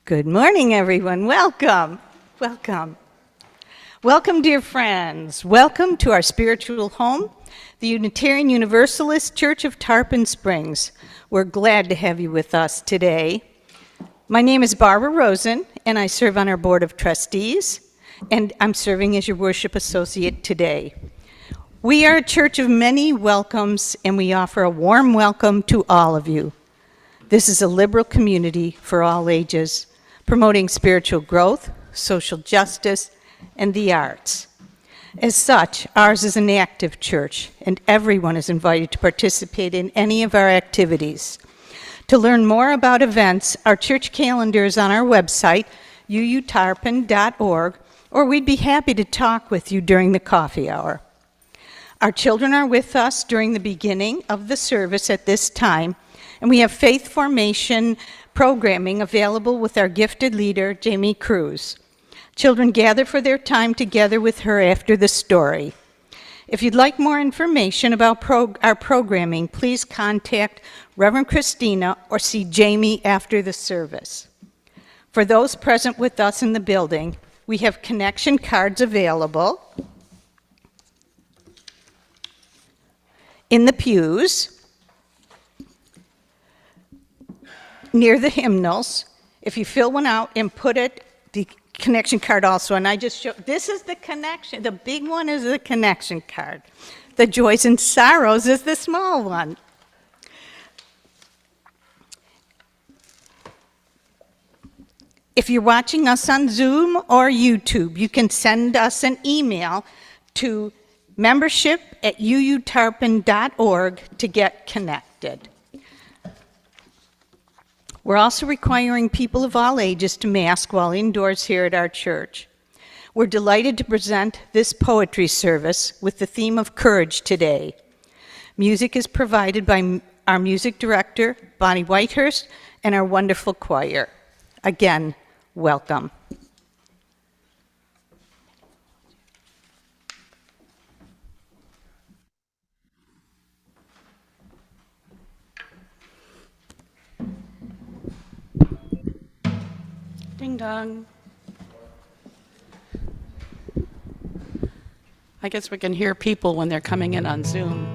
Good morning, everyone. Welcome. Welcome. Welcome, dear friends. Welcome to our spiritual home, the Unitarian Universalist Church of Tarpon Springs. We're glad to have you with us today. My name is Barbara Rosen, and I serve on our Board of Trustees, and I'm serving as your worship associate today. We are a church of many welcomes, and we offer a warm welcome to all of you. This is a liberal community for all ages, promoting spiritual growth, social justice, and the arts. As such, ours is an active church, and everyone is invited to participate in any of our activities. To learn more about events, our church calendar is on our website, UUCTS.org, or we'd be happy to talk with you during the coffee hour. Our children are with us during the beginning of the service at this time, and we have faith formation programming available with our gifted leader, Jami Cruz. Children gather for their time together with her after the story. If you'd like more information about our programming, please contact Reverend Kristina or see Jami after the service. For those present with us in the building, we have connection cards available in the pews, near the hymnals. If you fill one out and put it, the connection card also, and I just show, this is the connection, the big one is the connection card. The joys and sorrows is the small one. If you're watching us on Zoom or YouTube, you can send us an email to membership@uutarpon.org to get connected. We're also requiring people of all ages to mask while indoors here at our church. We're delighted to present this poetry service with the theme of courage today. Music is provided by our music director, Bonnie Whitehurst, and our wonderful choir. Again, welcome. Ding dong. I guess we can hear people when they're coming in on Zoom.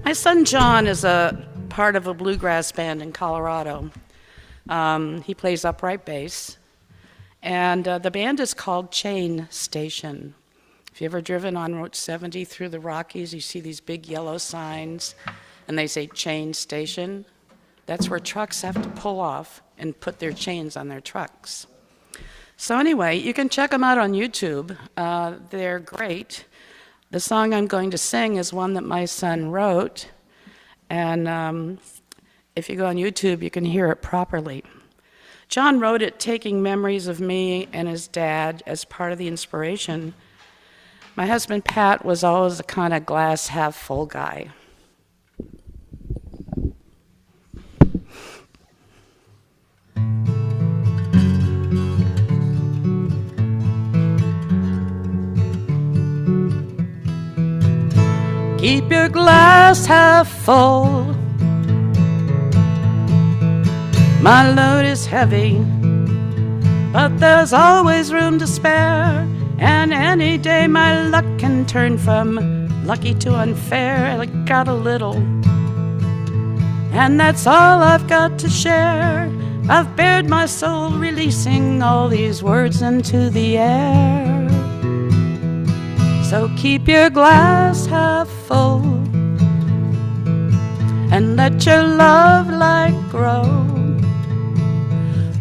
My son John is a part of a bluegrass band in Colorado. He plays upright bass, and the band is called Chain Station. If you've ever driven on Route 70 through the Rockies, you see these big yellow signs, and they say Chain Station. That's where trucks have to pull off and put their chains on their trucks. So anyway, you can check them out on YouTube. They're great. The song I'm going to sing is one that my son wrote, and if you go on YouTube, you can hear it properly. John wrote it taking memories of me and his dad as part of the inspiration. My husband, Pat, was always a kind of glass half full guy. Keep your glass half full. My load is heavy, but there's always room to spare. And any day my luck can turn from lucky to unfair. I got a little, and that's all I've got to share. I've bared my soul, releasing all these words into the air. So keep your glass half full, and let your love light grow.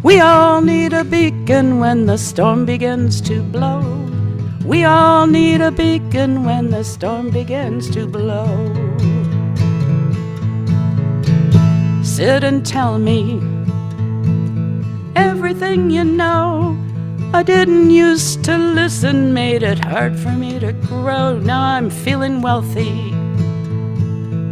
We all need a beacon when the storm begins to blow. We all need a beacon when the storm begins to blow. Sit and tell me everything you know. I didn't used to listen, made it hard for me to grow. Now I'm feeling wealthy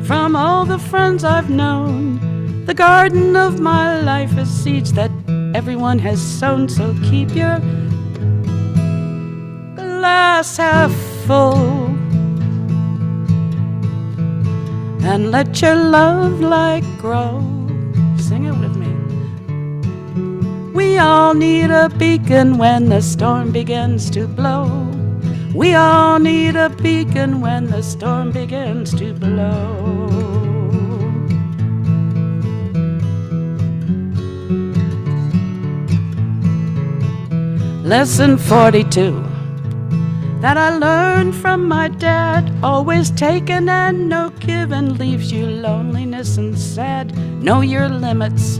from all the friends I've known. The garden of my life is seeds that everyone has sown. So keep your glass half full, and let your love light grow. Sing it with me. We all need a beacon when the storm begins to blow. We all need a beacon when the storm begins to blow. Lesson 42 that I learned from my dad. Always taking and no giving leaves you loneliness and sad. Know your limits,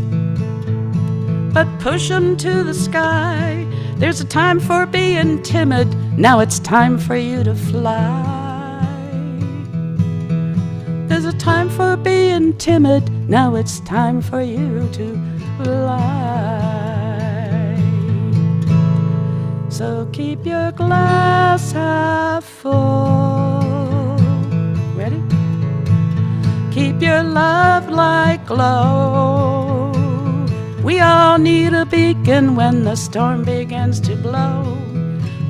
but push 'em to the sky. There's a time for being timid, now it's time for you to fly. There's a time for being timid, now it's time for you to fly. So keep your glass half full. Ready? Keep your love light glow. We all need a beacon when the storm begins to blow.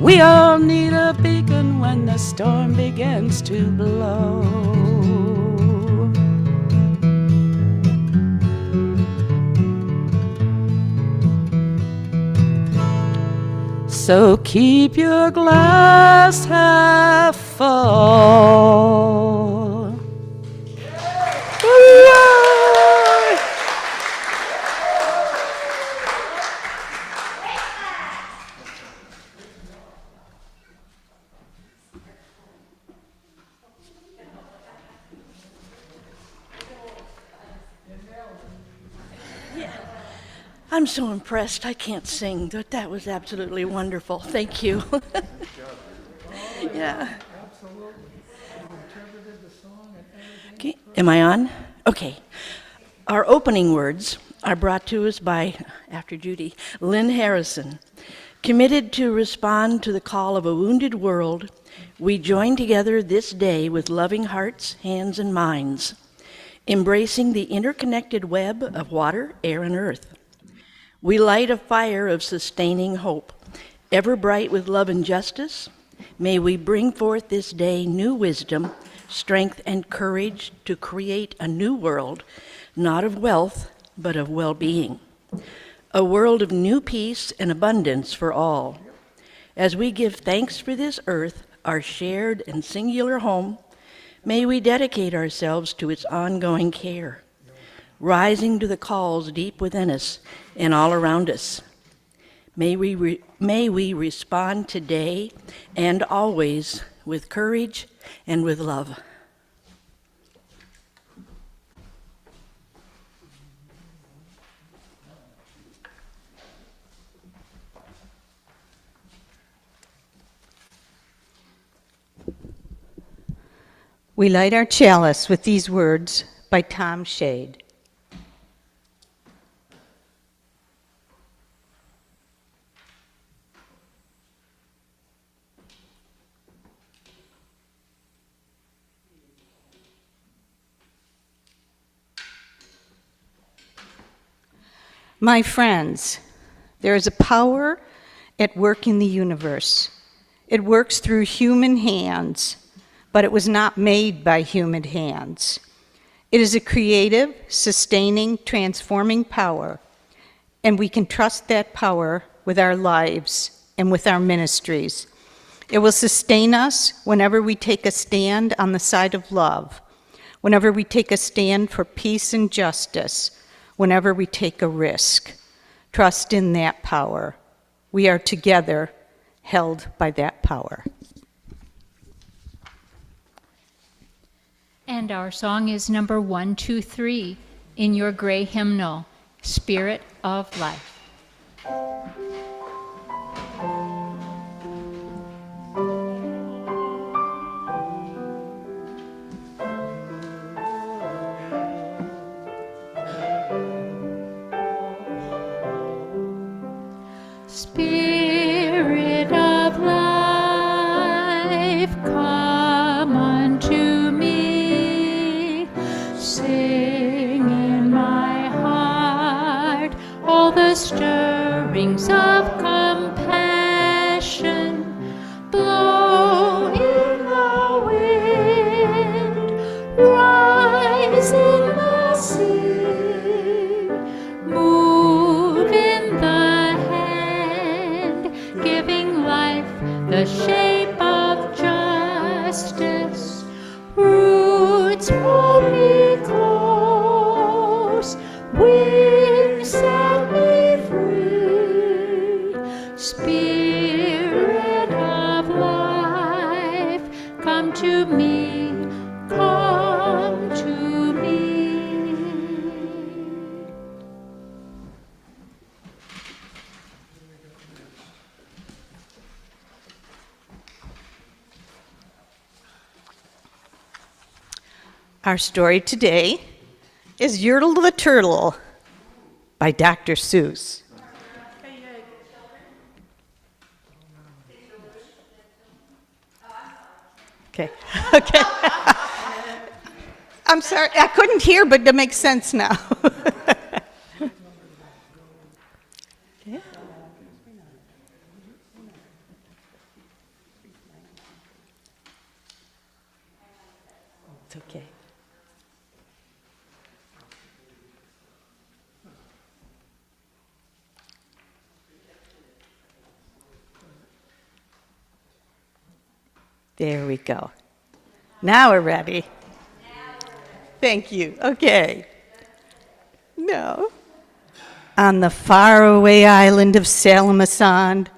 We all need a beacon when the storm begins to blow. So keep your glass half full. Yeah. I'm so impressed. I can't sing, but that was absolutely wonderful. Thank you. Yeah. Okay, am I on? Okay. Our opening words are brought to us by, after Judy, Lynn Harrison. Committed to respond to the call of a wounded world, we join together this day with loving hearts, hands, and minds, embracing the interconnected web of water, air, and earth. We light a fire of sustaining hope, ever bright with love and justice. May we bring forth this day new wisdom, strength, and courage to create a new world, not of wealth, but of well-being. A world of new peace and abundance for all. As we give thanks for this earth, our shared and singular home, may we dedicate ourselves to its ongoing care, rising to the calls deep within us and all around us. May we respond today and always with courage and with love. We light our chalice with these words by Tom Shade. My friends, there is a power at work in the universe. It works through human hands, but it was not made by human hands. It is a creative, sustaining, transforming power, and we can trust that power with our lives and with our ministries. It will sustain us whenever we take a stand on the side of love, whenever we take a stand for peace and justice, whenever we take a risk. Trust in that power. We are together held by that power. And our song is number 123 in your gray hymnal, Spirit of Life. Spirit of life, come unto me. Sing in my heart all the to me, come to me. Our story today is Yertle the Turtle by Dr. Seuss. Okay. Okay. I'm sorry, I couldn't hear, but that makes sense now. Okay. It's okay. There we go. Now we're ready. Thank you. Okay. No. On the faraway island of Salamasand,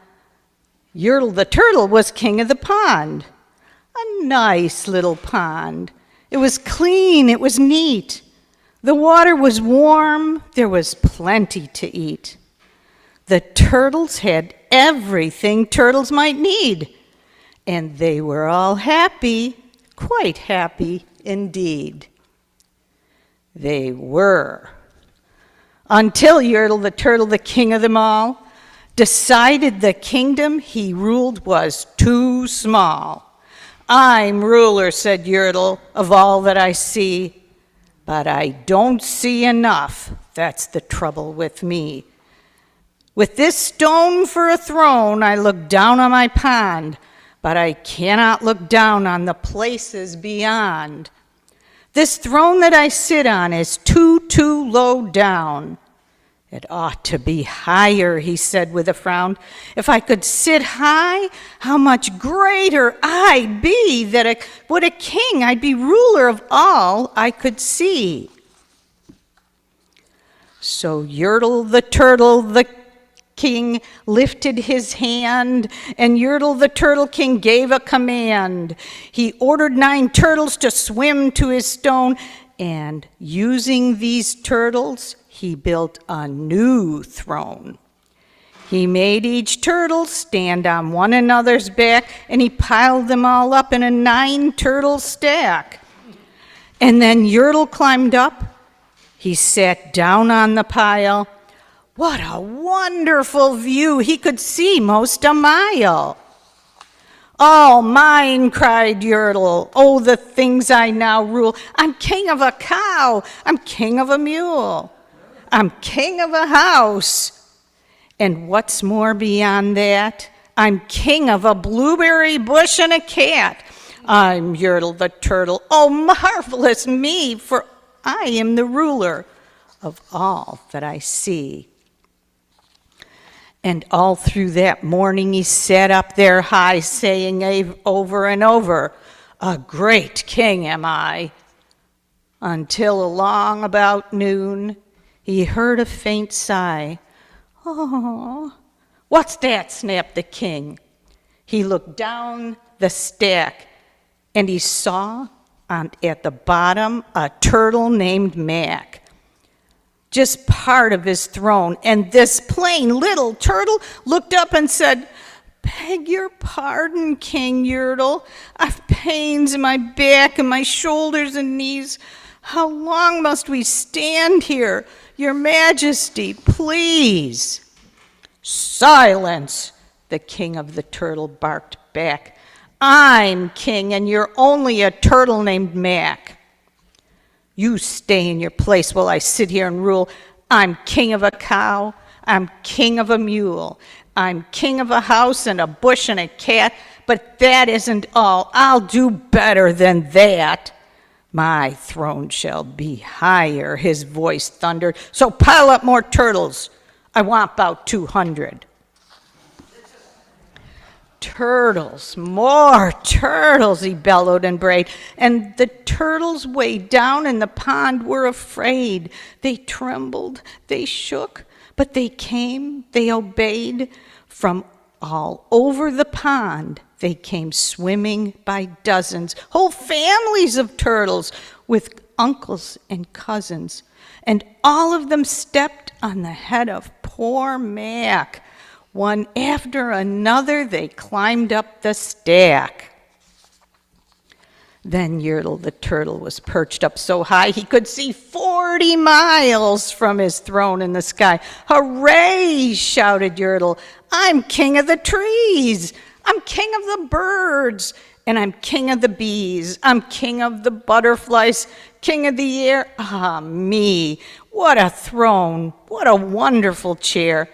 Yertle the Turtle was king of the pond. A nice little pond. It was clean, it was neat. The water was warm, there was plenty to eat. The turtles had everything turtles might need. And they were all happy, quite happy indeed. They were. Until Yertle the Turtle, the king of them all, decided the kingdom he ruled was too small. I'm ruler, said Yertle, of all that I see, but I don't see enough. That's the trouble with me. With this stone for a throne, I look down on my pond, but I cannot look down on the places beyond. This throne that I sit on is too low down. It ought to be higher, he said with a frown. If I could sit high, how much greater I'd be. What a king, I'd be ruler of all I could see. So Yertle the Turtle, the king, lifted his hand, and Yertle the Turtle King gave a command. He ordered 9 turtles to swim to his stone, and using these turtles, he built a new throne. He made each turtle stand on one another's back, and he piled them all up in a 9-turtle stack. And then Yertle climbed up. He sat down on the pile. What a wonderful view! He could see most a mile. All mine, cried Yertle. Oh, the things I now rule. I'm king of a cow. I'm king of a mule. I'm king of a house. And what's more beyond that? I'm king of a blueberry bush and a cat. I'm Yertle the Turtle. Oh, marvelous me, for I am the ruler of all that I see. And all through that morning he sat up there high, saying over and over, a great king am I. Until along about noon, he heard a faint sigh. Oh, what's that? Snapped the king. He looked down the stack, and he saw at the bottom a turtle named Mac. Just part of his throne, and this plain little turtle looked up and said, beg your pardon, King Yertle. I've pains in my back and my shoulders and knees. How long must we stand here? Your Majesty, please. Silence, the king of the turtle barked back. I'm king, and you're only a turtle named Mac. You stay in your place while I sit here and rule. I'm king of a cow. I'm king of a mule. I'm king of a house and a bush and a cat. But that isn't all. I'll do better than that. My throne shall be higher, his voice thundered. So pile up more turtles. I want about 200. Turtles, more turtles, he bellowed and brayed. And the turtles way down in the pond were afraid. They trembled, they shook, but they came, they obeyed. From all over the pond, they came swimming by dozens, whole families of turtles with uncles and cousins, and all of them stepped on the head of poor Mac. One after another, they climbed up the stack. Then Yertle the turtle was perched up so high he could see 40 miles from his throne in the sky. "Hooray!" shouted Yertle. "I'm king of the trees. I'm king of the birds. And I'm king of the bees. I'm king of the butterflies, king of the air. Ah, me, what a throne, what a wonderful chair.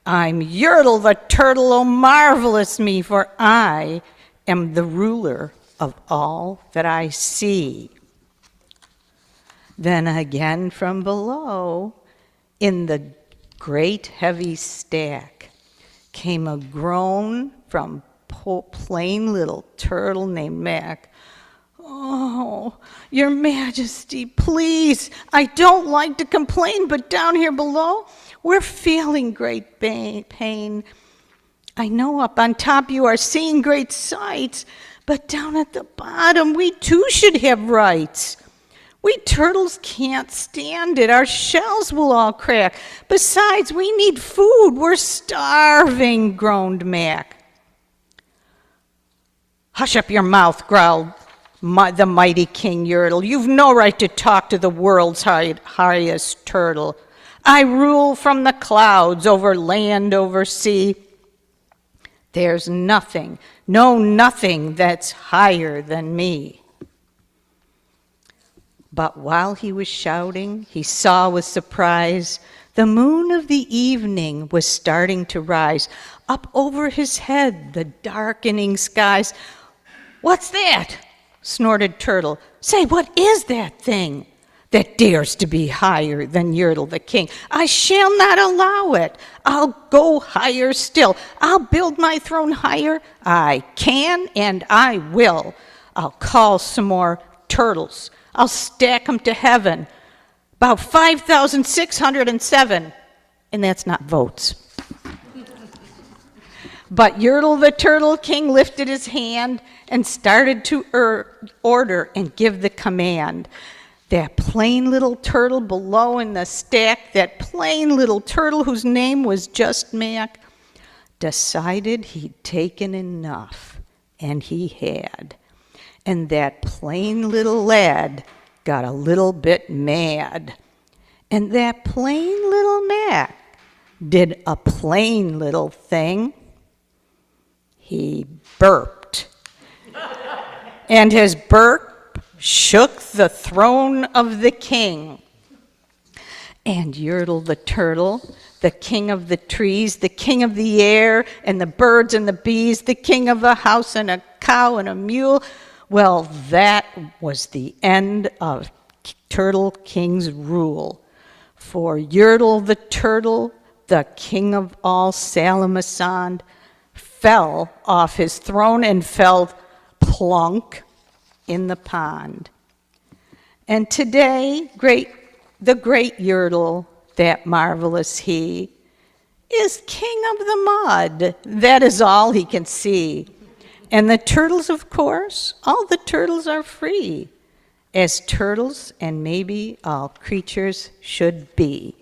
I'm Yertle the turtle, oh marvelous me, for I am the ruler of all that I see." Then again from below, in the great heavy stack, came a groan from plain little turtle named Mac. "Oh, Your Majesty, please, I don't like to complain, but down here below, we're feeling great pain. I know up on top you are seeing great sights, but down at the bottom, we too should have rights. We turtles can't stand it. Our shells will all crack. Besides, we need food. We're starving," groaned Mac. "Hush up your mouth," growled the mighty King Yertle. "You've no right to talk to the world's highest turtle. I rule from the clouds, over land, over sea. There's nothing, no nothing that's higher than me." But while he was shouting, he saw with surprise the moon of the evening was starting to rise. Up over his head, the darkening skies. "What's that?" snorted Turtle. "Say, what is that thing that dares to be higher than Yertle the king? I shall not allow it. I'll go higher still. I'll build my throne higher. I can and I will. I'll call some more turtles. I'll stack them to heaven. About 5,607. And that's not votes." But Yertle the Turtle King lifted his hand and started to order and give the command. That plain little turtle below in the stack, that plain little turtle whose name was just Mac, decided he'd taken enough, and he had. And that plain little lad got a little bit mad. And that plain little Mac did a plain little thing. He burped. And his burp shook the throne of the king. And Yertle the turtle, the king of the trees, the king of the air, and the birds and the bees, the king of a house and a cow and a mule, well, that was the end of Turtle King's rule. For Yertle the turtle, the king of all Salamasand, fell off his throne and fell plunk in the pond. And today, the great Yertle, that marvelous he, is king of the mud. That is all he can see. And the turtles, of course, all the turtles are free, as turtles and maybe all creatures should be.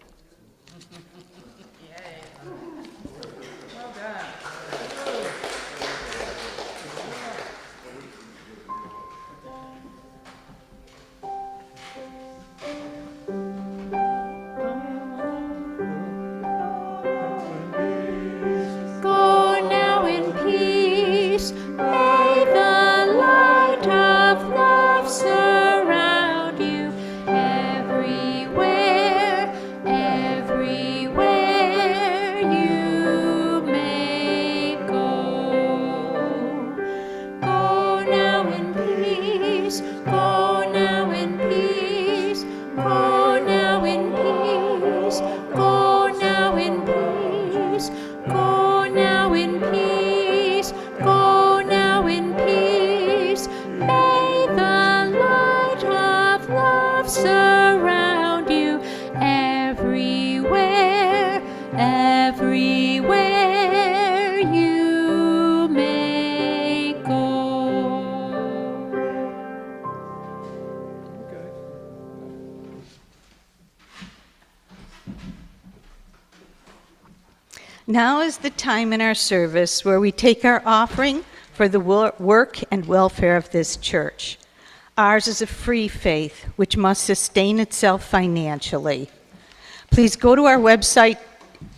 Everywhere you may Now is the time in our service where we take our offering for the work and welfare of this church. Ours is a free faith which must sustain itself financially. Please go to our website,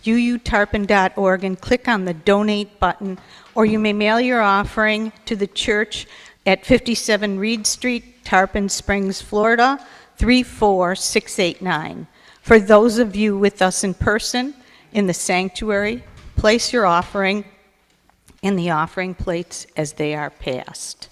uutarpon.org, and click on the donate button, or you may mail your offering to the church at 57 Reed Street, Tarpon Springs, Florida, 34689. For those of you with us in person in the sanctuary, place your offering in the offering plates as they are passed.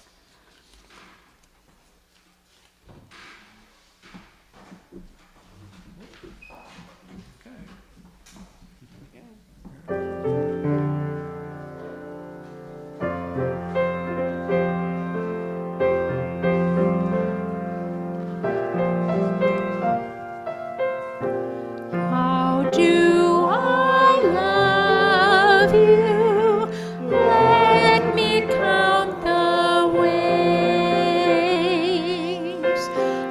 How do I love you? Let me count the ways.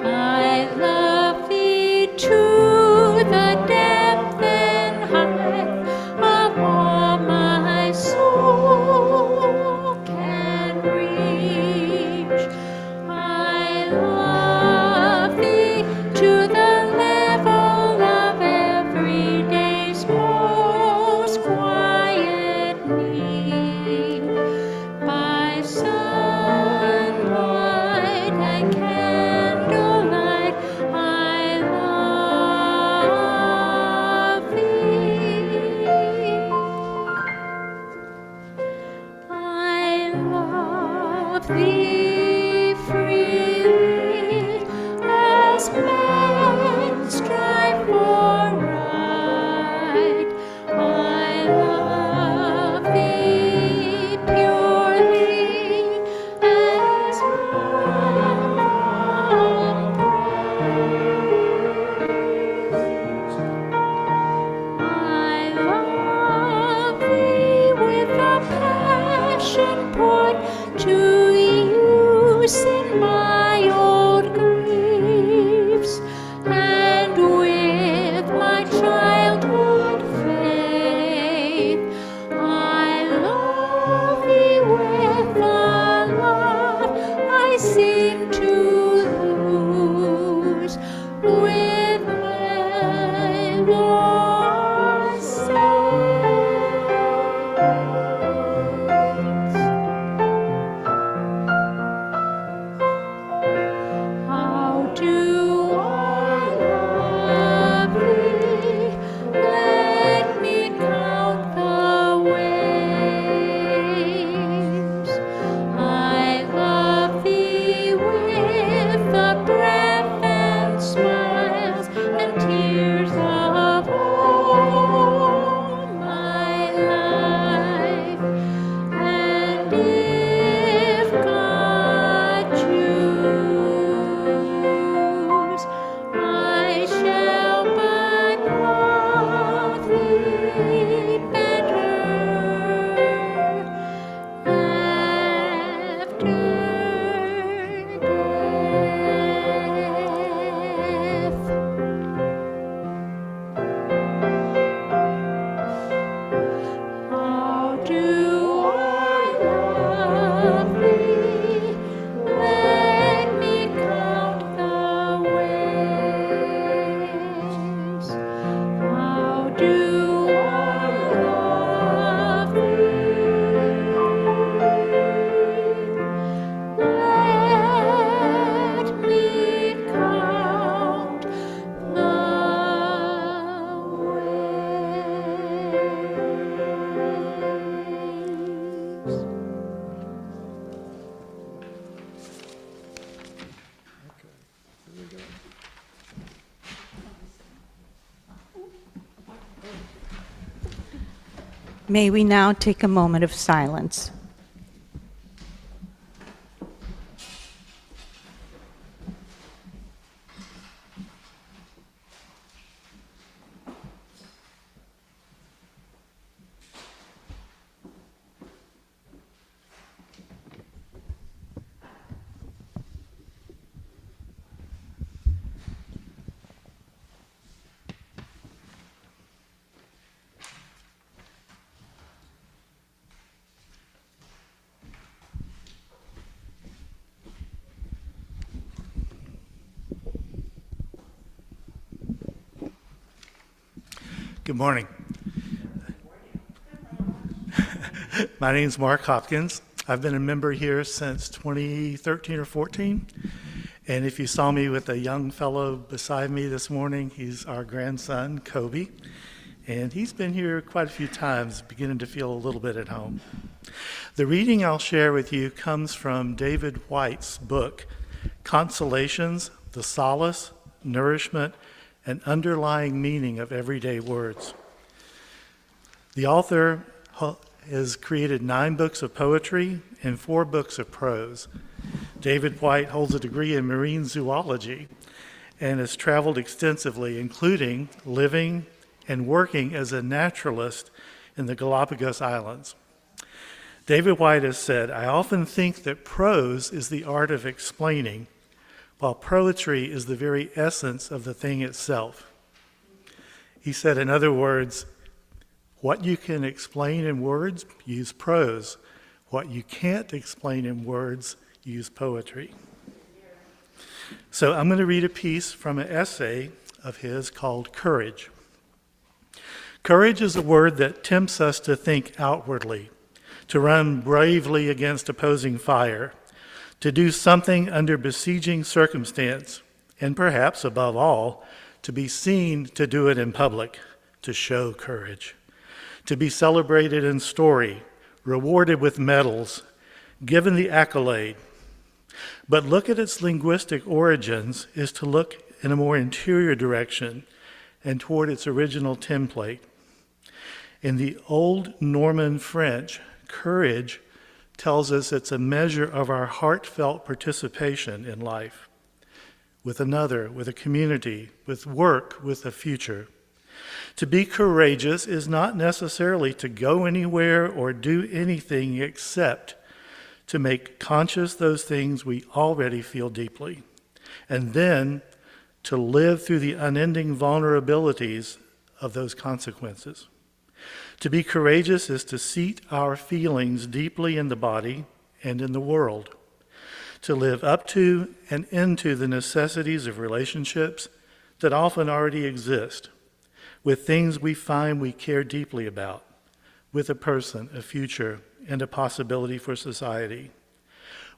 I love thee to the depth and height of all my soul can reach. I love thee to the level of every day's most quiet need. By sunlight and candlelight, I love thee. I love thee freely as men strive for right. I love thee purely as love prays. I love thee with a passion put to use in my old griefs, and with my childhood faith. I love thee with a love I seem to lose with my lost saints. How do I love thee? Let me count the ways. I love thee with the breath and smiles and tears of all my life. And if God choose, I shall but love thee better after death. How do I love thee? Let me count the ways. How do I love thee? Let me count the ways. May we now take a moment of silence. Good morning. My name is Mark Hopkins. I've been a member here since 2013 or 14. And if you saw me with a young fellow beside me this morning, he's our grandson, Kobe. And he's been here quite a few times, beginning to feel a little bit at home. The reading I'll share with you comes from David White's book, Consolations, the Solace, Nourishment, and Underlying Meaning of Everyday Words. The author has created 9 books of poetry and 4 books of prose. David White holds a degree in marine zoology and has traveled extensively, including living and working as a naturalist in the Galapagos Islands. David White has said, "I often think that prose is the art of explaining, while poetry is the very essence of the thing itself." He said, in other words, what you can explain in words, use prose. What you can't explain in words, use poetry. So I'm going to read a piece from an essay of his called Courage. Courage is a word that tempts us to think outwardly, to run bravely against opposing fire, to do something under besieging circumstance, and perhaps, above all, to be seen to do it in public, to show courage, to be celebrated in story, rewarded with medals, given the accolade. But look at its linguistic origins is to look in a more interior direction and toward its original template. In the old Norman French, courage tells us it's a measure of our heartfelt participation in life, with another, with a community, with work, with a future. To be courageous is not necessarily to go anywhere or do anything except to make conscious those things we already feel deeply, and then to live through the unending vulnerabilities of those consequences. To be courageous is to seat our feelings deeply in the body and in the world, to live up to and into the necessities of relationships that often already exist, with things we find we care deeply about, with a person, a future, and a possibility for society,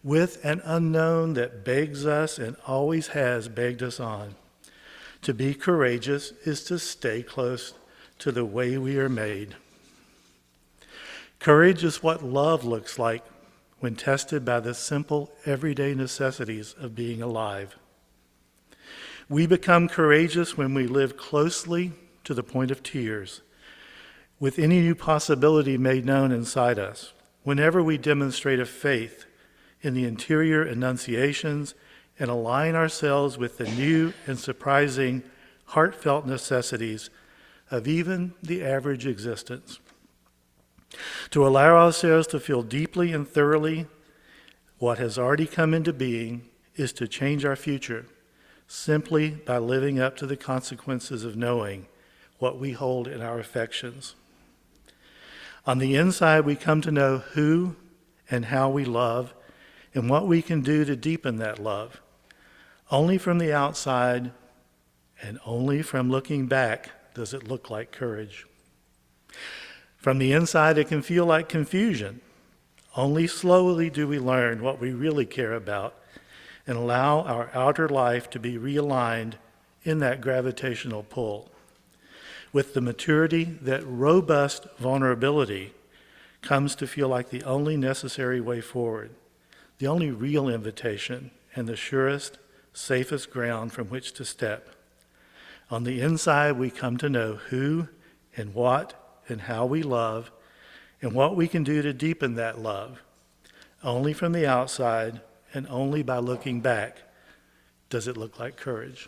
with an unknown that begs us and always has begged us on. To be courageous is to stay close to the way we are made. Courage is what love looks like when tested by the simple, everyday necessities of being alive. We become courageous when we live closely to the point of tears, with any new possibility made known inside us, whenever we demonstrate a faith in the interior enunciations and align ourselves with the new and surprising heartfelt necessities of even the average existence. To allow ourselves to feel deeply and thoroughly what has already come into being is to change our future simply by living up to the consequences of knowing what we hold in our affections. On the inside, we come to know who and how we love and what we can do to deepen that love. Only from the outside and only from looking back does it look like courage. From the inside, it can feel like confusion. Only slowly do we learn what we really care about and allow our outer life to be realigned in that gravitational pull. With the maturity that robust vulnerability comes to feel like the only necessary way forward, the only real invitation, and the surest, safest ground from which to step. On the inside, we come to know who and what and how we love and what we can do to deepen that love. Only from the outside and only by looking back does it look like courage.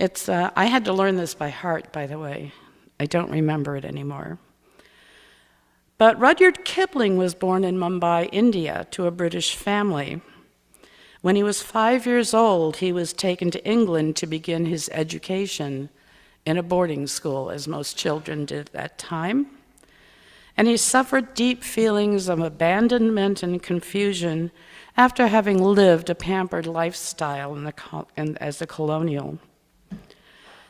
I had to learn this by heart, by the way. I don't remember it anymore. But Rudyard Kipling was born in Mumbai, India, to a British family. When he was 5 years old, he was taken to England to begin his education in a boarding school, as most children did at that time. And he suffered deep feelings of abandonment and confusion after having lived a pampered lifestyle as a colonial.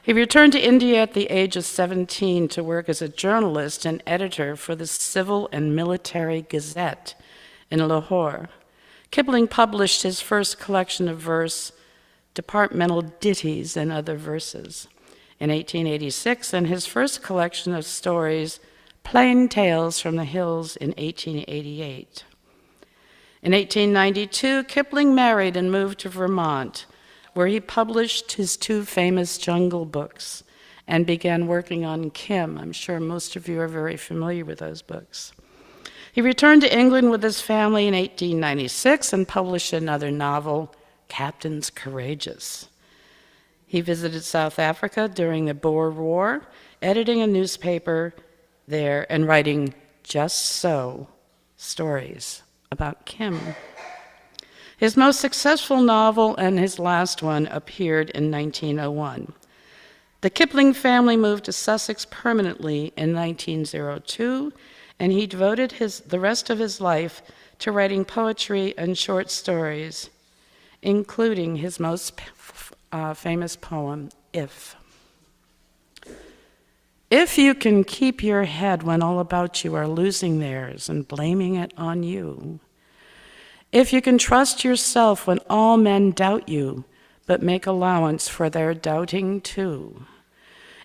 He returned to India at the age of 17 to work as a journalist and editor for the Civil and Military Gazette in Lahore. Kipling published his first collection of verse, Departmental Ditties and Other Verses, in 1886, and his first collection of stories, Plain Tales from the Hills, in 1888. In 1892, Kipling married and moved to Vermont, where he published his two famous Jungle books and began working on Kim. I'm sure most of you are very familiar with those books. He returned to England with his family in 1896 and published another novel, Captains Courageous. He visited South Africa during the Boer War, editing a newspaper there and writing Just So stories about Kim. His most successful novel and his last one appeared in 1901. The Kipling family moved to Sussex permanently in 1902, and he devoted the rest of his life to writing poetry and short stories, including his most famous poem, If. If you can keep your head when all about you are losing theirs and blaming it on you, if you can trust yourself when all men doubt you, but make allowance for their doubting too,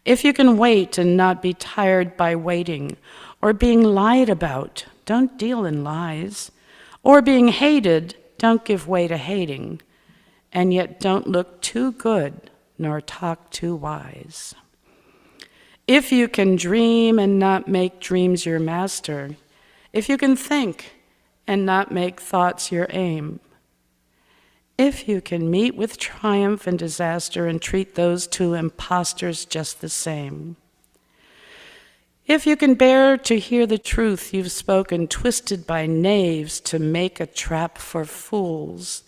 if you can wait and not be tired by waiting, or being lied about, don't deal in lies, or being hated, don't give way to hating, and yet don't look too good nor talk too wise. If you can dream and not make dreams your master, if you can think and not make thoughts your aim, if you can meet with triumph and disaster and treat those two impostors just the same, if you can bear to hear the truth you've spoken twisted by knaves to make a trap for fools,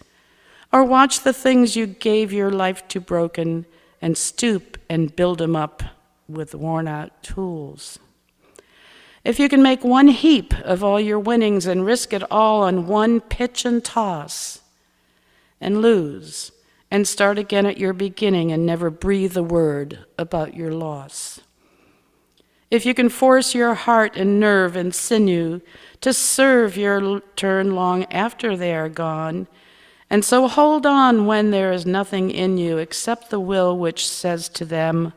or watch the things you gave your life to broken and stoop and build 'em up with worn-out tools. If you can make one heap of all your winnings and risk it all on one pitch and toss, and lose, and start again at your beginning and never breathe a word about your loss. If you can force your heart and nerve and sinew to serve your turn long after they are gone, and so hold on when there is nothing in you except the will which says to them,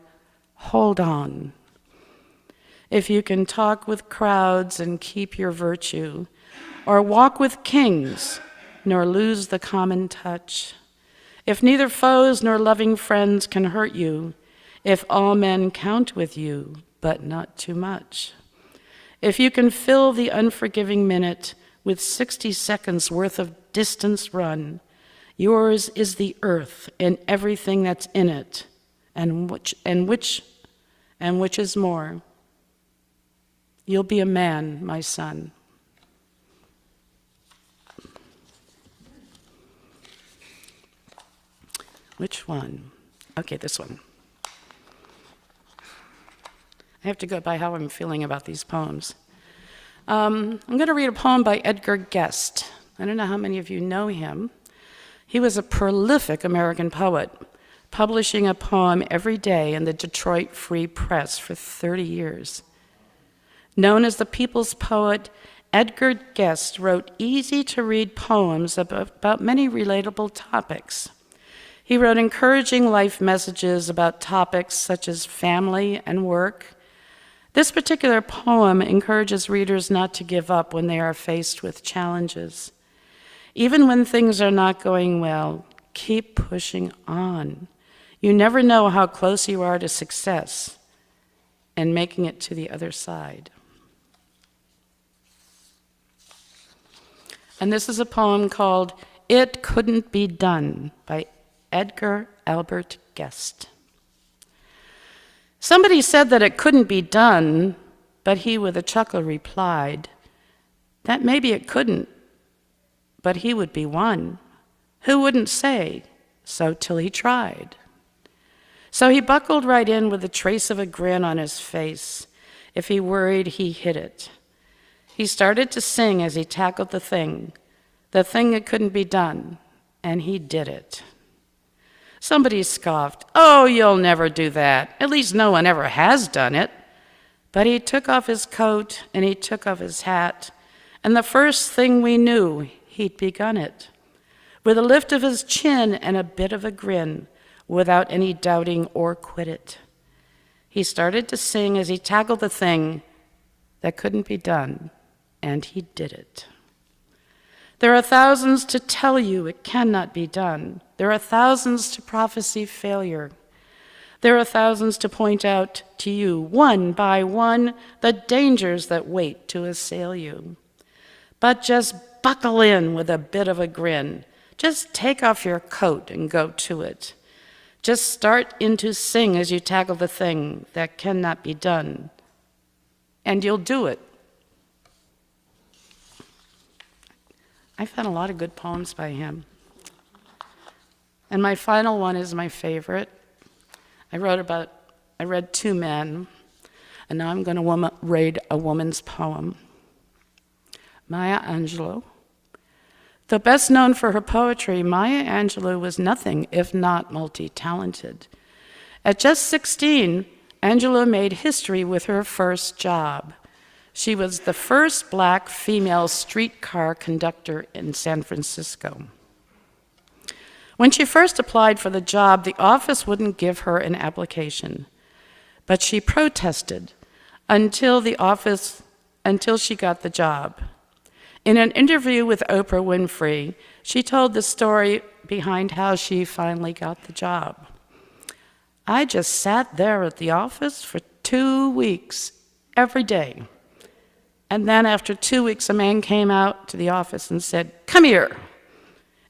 hold on. If you can talk with crowds and keep your virtue, or walk with kings, nor lose the common touch, if neither foes nor loving friends can hurt you, if all men count with you, but not too much, if you can fill the unforgiving minute with 60 seconds worth of distance run, yours is the earth and everything that's in it, and which is more. You'll be a man, my son. Which one? Okay, this one. I have to go by how I'm feeling about these poems. I'm going to read a poem by Edgar Guest. I don't know how many of you know him. He was a prolific American poet, publishing a poem every day in the Detroit Free Press for 30 years. Known as the people's poet, Edgar Guest wrote easy-to-read poems about many relatable topics. He wrote encouraging life messages about topics such as family and work. This particular poem encourages readers not to give up when they are faced with challenges. Even when things are not going well, keep pushing on. You never know how close you are to success and making it to the other side. And this is a poem called It Couldn't Be Done by Edgar Albert Guest. Somebody said that it couldn't be done, but he with a chuckle replied that maybe it couldn't, but he would be one who wouldn't say so till he tried. So he buckled right in with a trace of a grin on his face. If he worried, he hid it. He started to sing as he tackled the thing that couldn't be done, and he did it. Somebody scoffed, "Oh, you'll never do that. At least no one ever has done it." But he took off his coat and he took off his hat, and the first thing we knew, he'd begun it. With a lift of his chin and a bit of a grin, without any doubting or quit it. He started to sing as he tackled the thing that couldn't be done, and he did it. There are thousands to tell you it cannot be done. There are thousands to prophesy failure. There are thousands to point out to you, one by one, the dangers that wait to assail you. But just buckle in with a bit of a grin. Just take off your coat and go to it. Just start in to sing as you tackle the thing that cannot be done, and you'll do it. I've had a lot of good poems by him. And my final one is my favorite. I read Two Men, and now I'm going to read a woman's poem. Maya Angelou. Though best known for her poetry, Maya Angelou was nothing if not multi-talented. At just 16, Angelou made history with her first job. She was the first black female streetcar conductor in San Francisco. When she first applied for the job, the office wouldn't give her an application, but she protested until she got the job. In an interview with Oprah Winfrey, she told the story behind how she finally got the job. "I just sat there at the office for 2 weeks, every day. And then after 2 weeks, a man came out to the office and said, 'Come here.'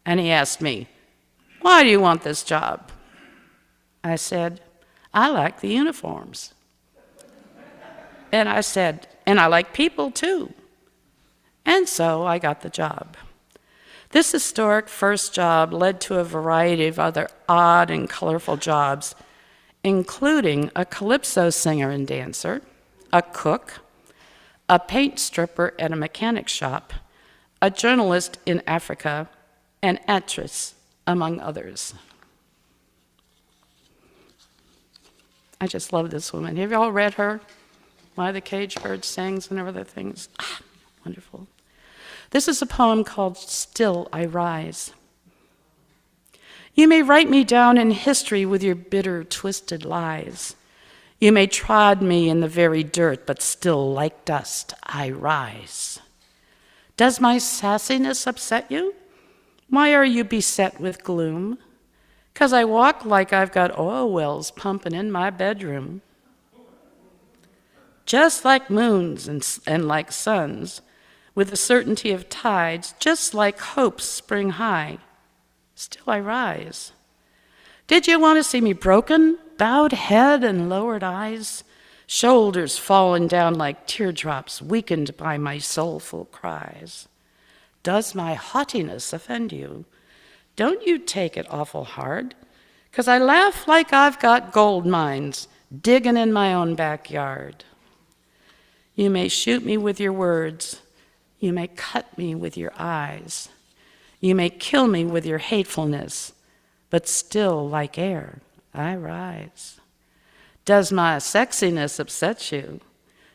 And he asked me, 'Why do you want this job?' I said, 'I like the uniforms.' And I said, 'And I like people too.' And so I got the job. This historic first job led to a variety of other odd and colorful jobs, including a calypso singer and dancer, a cook, a paint stripper at a mechanic shop, a journalist in Africa, an actress, among others." I just love this woman. Have you all read her? Why the Caged Bird Sings and other things. Wonderful. This is a poem called Still I Rise. You may write me down in history with your bitter, twisted lies. You may trod me in the very dirt, but still like dust I rise. Does my sassiness upset you? Why are you beset with gloom? 'Cause I walk like I've got oil wells pumping in my bedroom. Just like moons and like suns, with the certainty of tides, just like hope's spring high, still I rise. Did you want to see me broken, bowed head and lowered eyes, shoulders fallen down like teardrops, weakened by my soulful cries? Does my haughtiness offend you? Don't you take it awful hard, 'cause I laugh like I've got gold mines digging in my own backyard. You may shoot me with your words. You may cut me with your eyes. You may kill me with your hatefulness, but still, like air, I rise. Does my sexiness upset you?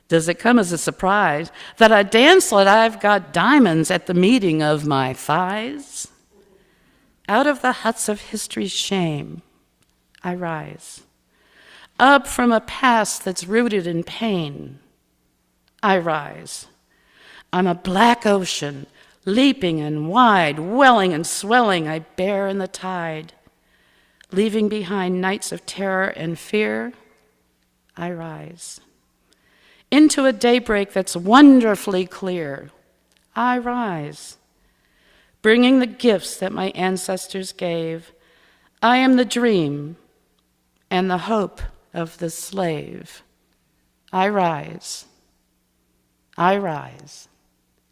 Does it come as a surprise that I dance like I've got diamonds at the meeting of my thighs? Out of the huts of history's shame, I rise. Up from a past that's rooted in pain, I rise. I'm a black ocean, leaping and wide, welling and swelling, I bear in the tide. Leaving behind nights of terror and fear, I rise. Into a daybreak that's wonderfully clear, I rise. Bringing the gifts that my ancestors gave, I am the dream and the hope of the slave. I rise. I rise.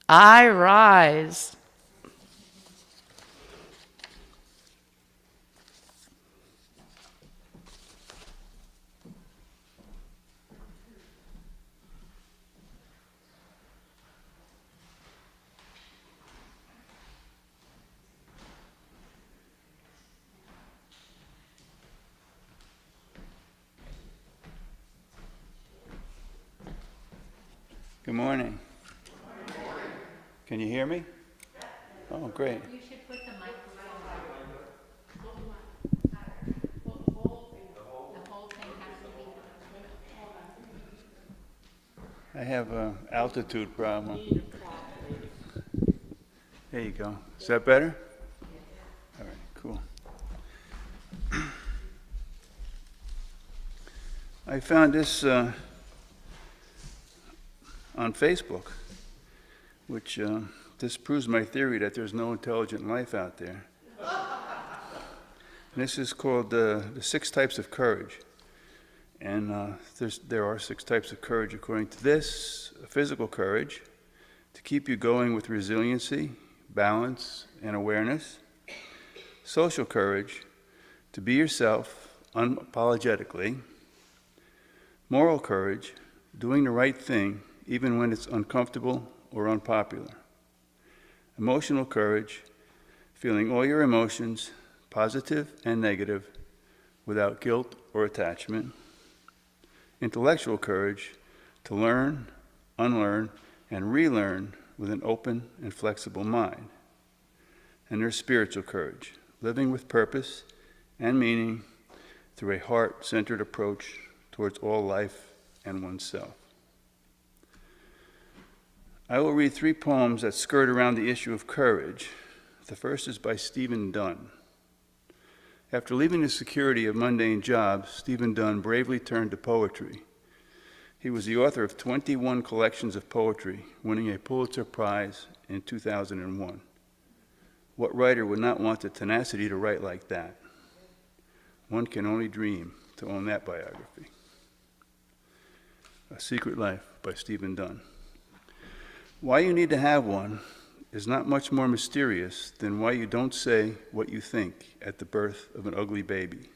I rise. Good morning. Can you hear me? Oh, great. You should put the microphone the whole thing has to be. I have an altitude problem. There you go. Is that better? All right, cool. I found this on Facebook, which disproves my theory that there's no intelligent life out there. And this is called the 6 types of courage. And there are 6 types of courage according to this. Physical courage, to keep you going with resiliency, balance, and awareness. Social courage, to be yourself unapologetically. Moral courage, doing the right thing even when it's uncomfortable or unpopular. Emotional courage, feeling all your emotions, positive and negative, without guilt or attachment. Intellectual courage, to learn, unlearn, and relearn with an open and flexible mind. And there's spiritual courage, living with purpose and meaning through a heart-centered approach towards all life and oneself. I will read 3 poems that skirt around the issue of courage. The first is by Stephen Dunn. After leaving the security of mundane jobs, Stephen Dunn bravely turned to poetry. He was the author of 21 collections of poetry, winning a Pulitzer Prize in 2001. What writer would not want the tenacity to write like that? One can only dream to own that biography. A Secret Life by Stephen Dunn. Why you need to have one is not much more mysterious than why you don't say what you think at the birth of an ugly baby.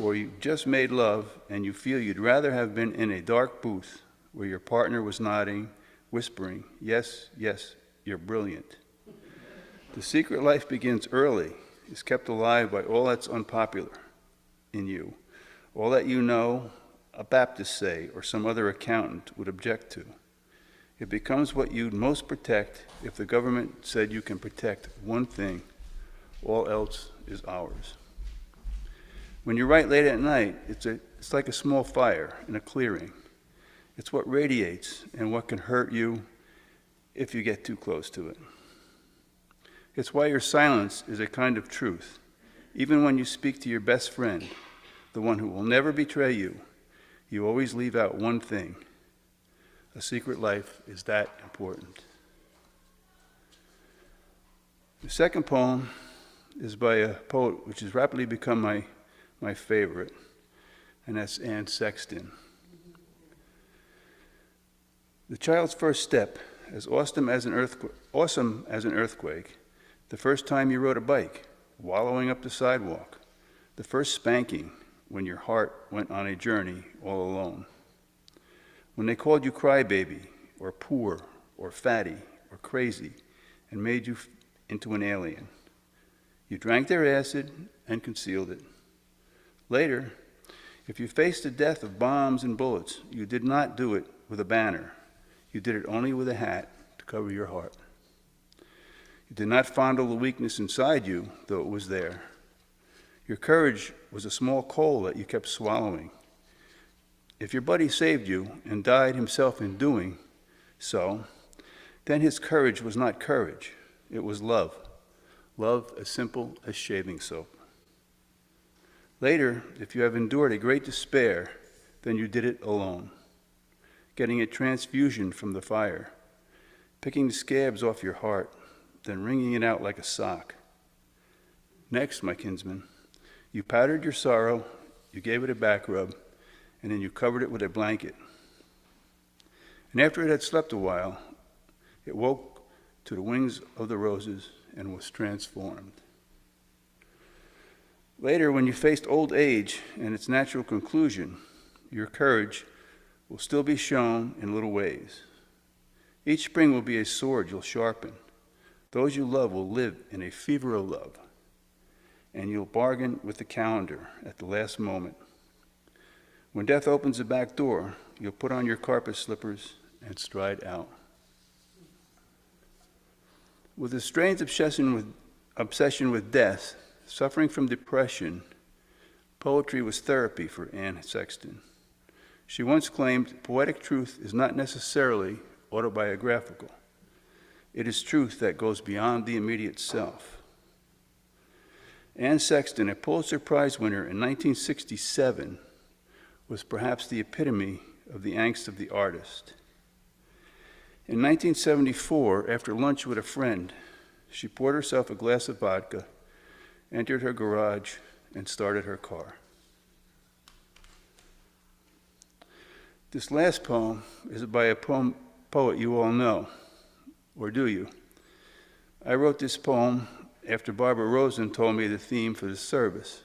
Or you just made love and you feel you'd rather have been in a dark booth where your partner was nodding, whispering, yes, yes, you're brilliant. The secret life begins early, is kept alive by all that's unpopular in you, all that you know a Baptist say or some other accountant would object to. It becomes what you'd most protect if the government said you can protect one thing, all else is ours. When you write late at night, it's like a small fire in a clearing. It's what radiates and what can hurt you if you get too close to it. It's why your silence is a kind of truth. Even when you speak to your best friend, the one who will never betray you, you always leave out one thing. A secret life is that important. The second poem is by a poet which has rapidly become my favorite, and that's Anne Sexton. The child's first step, as awesome as an earthquake, the first time you rode a bike, wallowing up the sidewalk, the first spanking when your heart went on a journey all alone. When they called you crybaby, or poor, or fatty, or crazy, and made you into an alien. You drank their acid and concealed it. Later, if you faced the death of bombs and bullets, you did not do it with a banner. You did it only with a hat to cover your heart. You did not fondle the weakness inside you, though it was there. Your courage was a small coal that you kept swallowing. If your buddy saved you and died himself in doing so, then his courage was not courage, it was love. Love as simple as shaving soap. Later, if you have endured a great despair, then you did it alone. Getting a transfusion from the fire, picking the scabs off your heart, then wringing it out like a sock. Next, my kinsman, you powdered your sorrow you gave it a back rub, and then you covered it with a blanket. And after it had slept a while, it woke to the wings of the roses and was transformed. Later, when you faced old age and its natural conclusion, your courage will still be shown in little ways. Each spring will be a sword you'll sharpen. Those you love will live in a fever of love, and you'll bargain with the calendar at the last moment. When death opens the back door, you'll put on your carpet slippers and stride out. With a strange obsession with death, suffering from depression, poetry was therapy for Anne Sexton. She once claimed, poetic truth is not necessarily autobiographical. It is truth that goes beyond the immediate self. Anne Sexton, a Pulitzer Prize winner in 1967, was perhaps the epitome of the angst of the artist. In 1974, after lunch with a friend, she poured herself a glass of vodka, entered her garage, and started her car. This last poem is by a poet you all know, or do you? I wrote this poem after Barbara Rosen told me the theme for the service.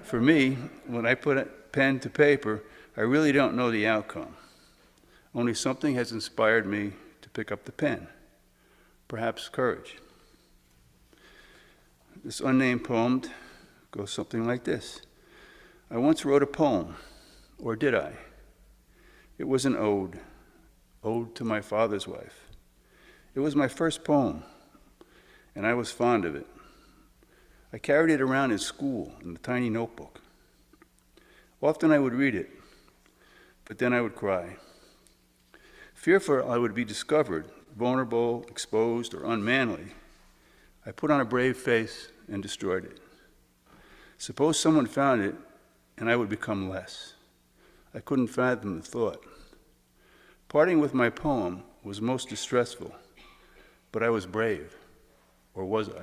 For me, when I put a pen to paper, I really don't know the outcome. Only something has inspired me to pick up the pen, perhaps courage. This unnamed poem goes something like this. I once wrote a poem, or did I? It was an ode to my father's wife. It was my first poem, and I was fond of it. I carried it around in school in a tiny notebook. Often I would read it, but then I would cry. Fearful I would be discovered, vulnerable, exposed, or unmanly, I put on a brave face and destroyed it. Suppose someone found it, and I would become less. I couldn't fathom the thought. Parting with my poem was most distressful, but I was brave, or was I?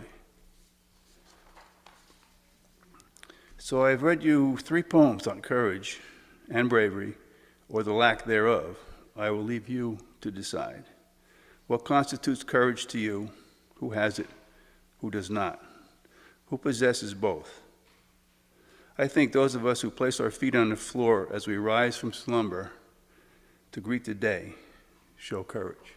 So I've read you 3 poems on courage and bravery, or the lack thereof. I will leave you to decide. What constitutes courage to you? Who has it? Who does not? Who possesses both? I think those of us who place our feet on the floor as we rise from slumber to greet the day show courage.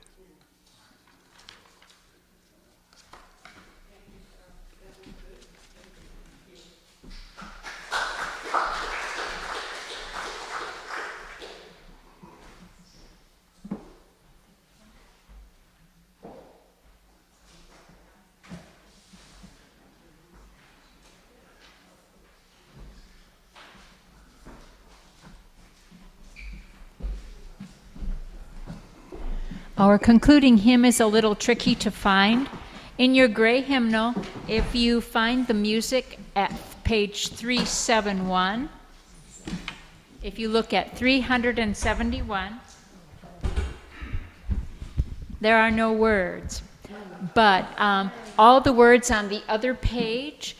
Our concluding hymn is a little tricky to find. In your gray hymnal, if you find the music at page 371, if you look at 371, there are no words. But all the words on the other page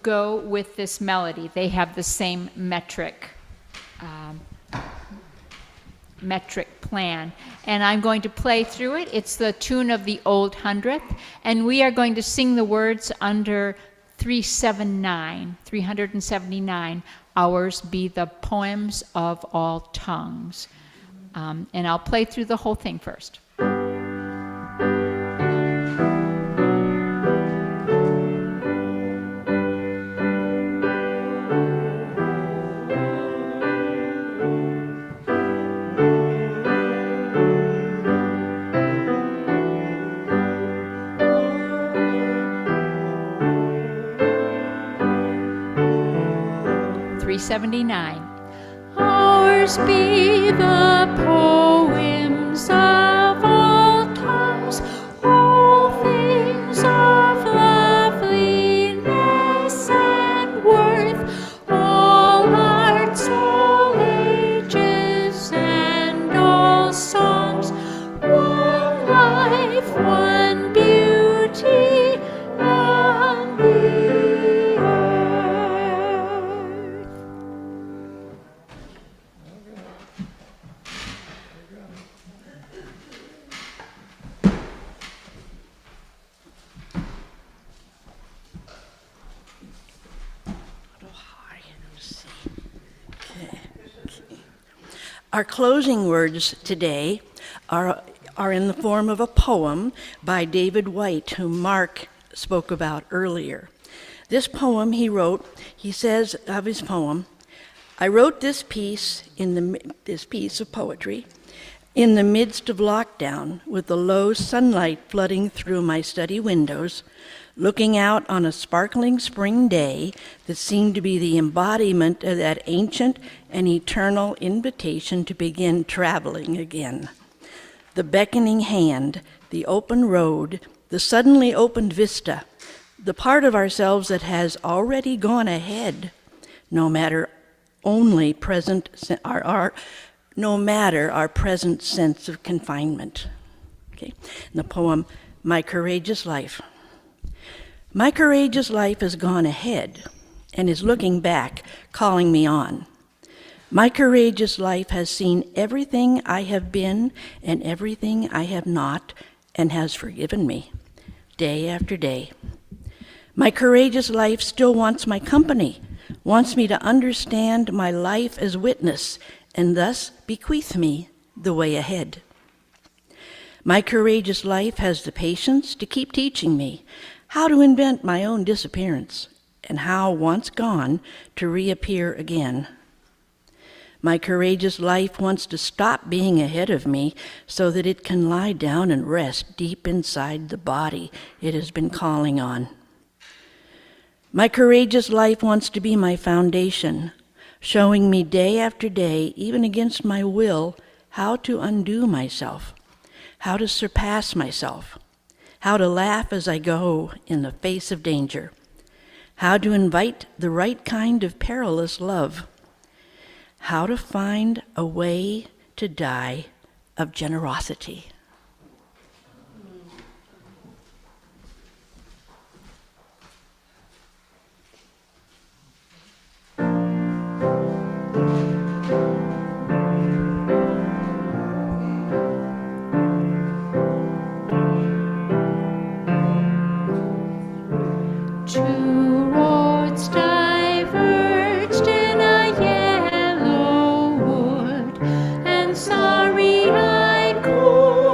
go with this melody. They have the same metric plan. And I'm going to play through it. It's the tune of the Old Hundredth, and we are going to sing the words under 379, Ours be the poems of all tongues. And I'll play through the whole thing first. 379. Ours be the poems of all tongues, all things of loveliness and worth, all arts, all ages, and all songs, one life, one beauty on the earth. Our closing words today are in the form of a poem by David White, whom Mark spoke about earlier. This poem he says of his poem, I wrote this piece of poetry in the midst of lockdown, with the low sunlight flooding through my study windows, looking out on a sparkling spring day that seemed to be the embodiment of that ancient and eternal invitation to begin traveling again. The beckoning hand, the open road, the suddenly opened vista, the part of ourselves that has already gone ahead, no matter our present sense of confinement. Okay. And the poem, My Courageous Life. My courageous life has gone ahead and is looking back, calling me on. My courageous life has seen everything I have been and everything I have not, and has forgiven me, day after day. My courageous life still wants my company, wants me to understand my life as witness, and thus bequeath me the way ahead. My courageous life has the patience to keep teaching me how to invent my own disappearance, and how, once gone, to reappear again. My courageous life wants to stop being ahead of me so that it can lie down and rest deep inside the body it has been calling on. My courageous life wants to be my foundation, showing me day after day, even against my will, how to undo myself, how to surpass myself, how to laugh as I go in the face of danger, how to invite the right kind of perilous love, how to find a way to die of generosity. Two roads diverged in a yellow wood, and sorry-eyed cool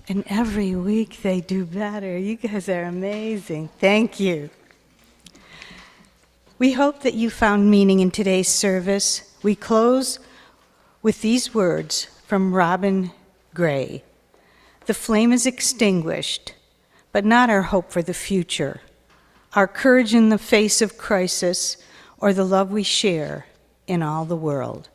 And every week they do better. You guys are amazing. Thank you. We hope that you found meaning in today's service. We close with these words from Robin Gray. The flame is extinguished, but not our hope for the future, our courage in the face of crisis, or the love we share in all the world.